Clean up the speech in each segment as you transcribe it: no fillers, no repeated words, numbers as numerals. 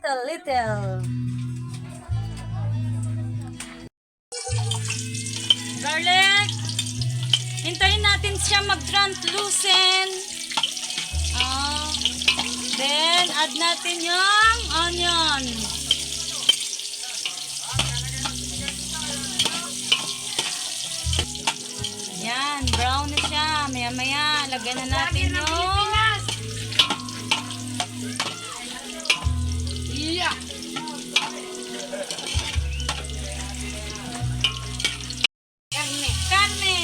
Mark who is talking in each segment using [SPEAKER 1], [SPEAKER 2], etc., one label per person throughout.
[SPEAKER 1] little. Garlic. Hintayin natin siya mag-translucent. Then, add natin yung onion. Yan, brown na siya. Maya-maya, lagyan na natin yung karne.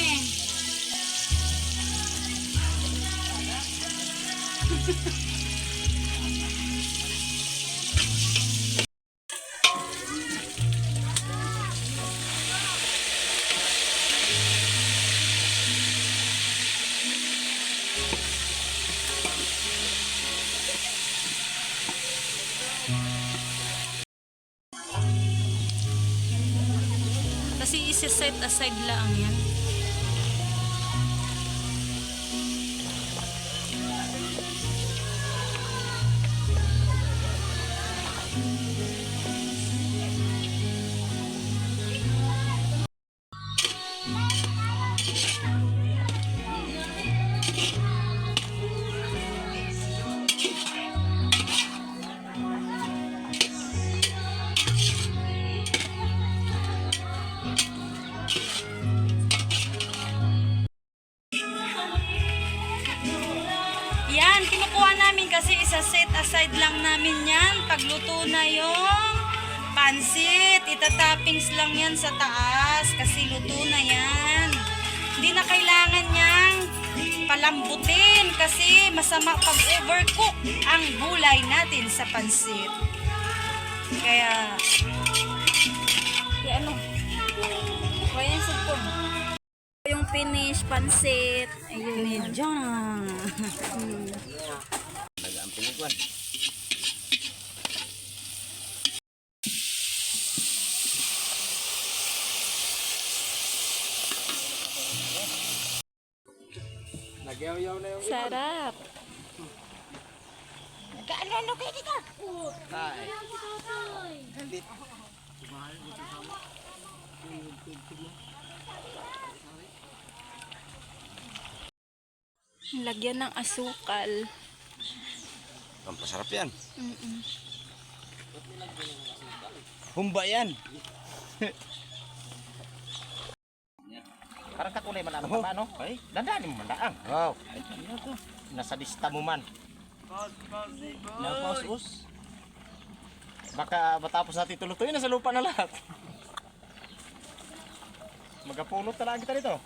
[SPEAKER 1] Kasi isi-set aside lang yan. Yan, kinukuha namin kasi isa-set aside lang namin yan. Pagluto na yung pansit, itatoppings lang yan sa taas kasi luto na yan. Hindi na kailangan niyang palambutin kasi masama pag overcook ang gulay natin sa pansit. Kaya ano? Kaya yung yung finish pansit. Ayun, medyo na.
[SPEAKER 2] Nag-amping iguan. Nagyaw-yaw na yung
[SPEAKER 1] Sarap.
[SPEAKER 3] Nagkaalala kayo dito.
[SPEAKER 2] Ay.
[SPEAKER 1] Lagyan ng asukal.
[SPEAKER 2] Ang pasarap yan. Humba yan.
[SPEAKER 3] Parang kakulay man ang ano? Ay, dandaan mo man daang.
[SPEAKER 2] Wow.
[SPEAKER 3] Ay, ano to? Nasa lista mo man.
[SPEAKER 2] Napaus-us.
[SPEAKER 3] Baka matapos natin tulutuin na sa lupa na lahat. Magapulot talaga kita dito.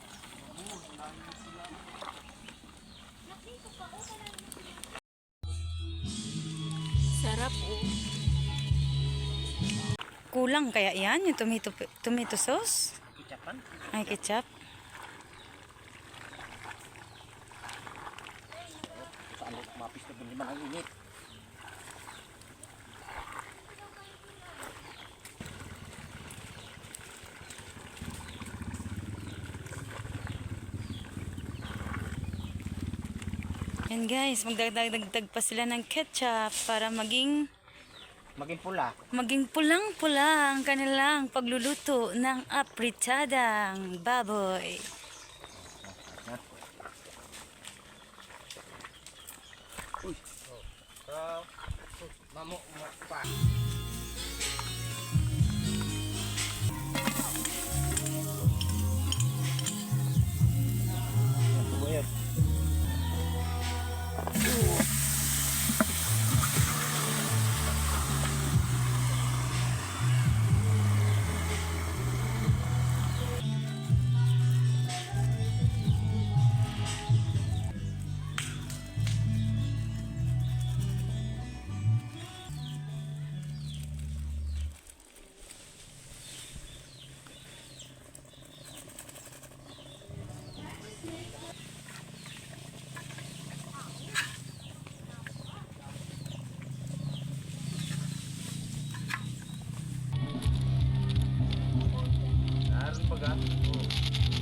[SPEAKER 1] Sarap Kulang kaya yan yung tomato sauce?
[SPEAKER 3] Ketchupan.
[SPEAKER 1] Ay, ketchup.
[SPEAKER 3] Saan mapis na din naman ang init.
[SPEAKER 1] Yan guys, magdagdag pa sila ng ketchup para maging
[SPEAKER 3] pula.
[SPEAKER 1] pulang-pula ang kanilang pagluluto ng apritadang baboy.
[SPEAKER 3] Mamo pa.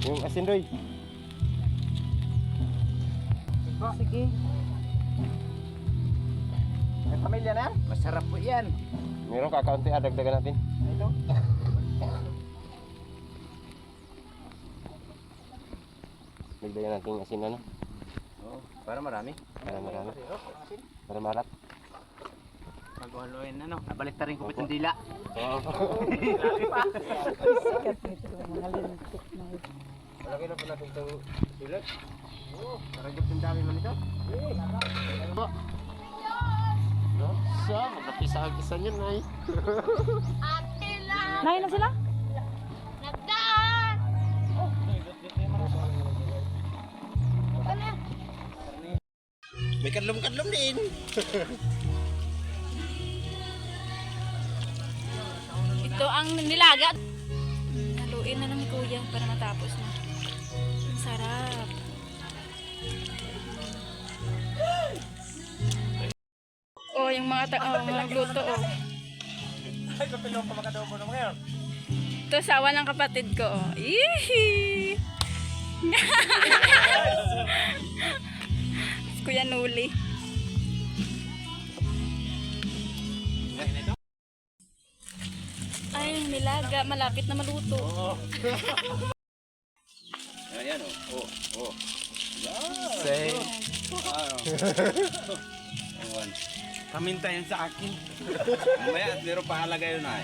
[SPEAKER 2] Yung asin doy.
[SPEAKER 1] Sige.
[SPEAKER 3] May pamilya na yan?
[SPEAKER 2] Masarap po yan. Meron kakaunti, dagdagan natin.
[SPEAKER 3] Ito.
[SPEAKER 2] Dagdagan natin asin ano.
[SPEAKER 3] Oh, para marami.
[SPEAKER 2] Para marami. Para marat.
[SPEAKER 3] Pag-haluin ano, nabalik ta rin ko itong dila.
[SPEAKER 2] Oo.
[SPEAKER 1] Sikat nito, mga lintik na ito.
[SPEAKER 2] Malaki na pala itong silat.
[SPEAKER 3] Oh, karagap yung dami man ito. Ano? So, magkapisa-kisa yun ay.
[SPEAKER 1] Nahin na sila?
[SPEAKER 2] May kadlom-kadlom din.
[SPEAKER 1] Ito ang nilaga. Haluin na ng kuya para matapos na. Ang sarap. Oh, yung mga mga gluto oh.
[SPEAKER 3] Ay, kapilong pa makadobo na ngayon.
[SPEAKER 1] Ito sawa ng kapatid ko oh. Ihi. Kuya Nuli. Ay, nilaga. Malapit na maluto.
[SPEAKER 2] Ayan oh. Oh.
[SPEAKER 3] Say.
[SPEAKER 2] Ewan. Paminta yun sa akin. Mamaya, pero pahalaga yun ay.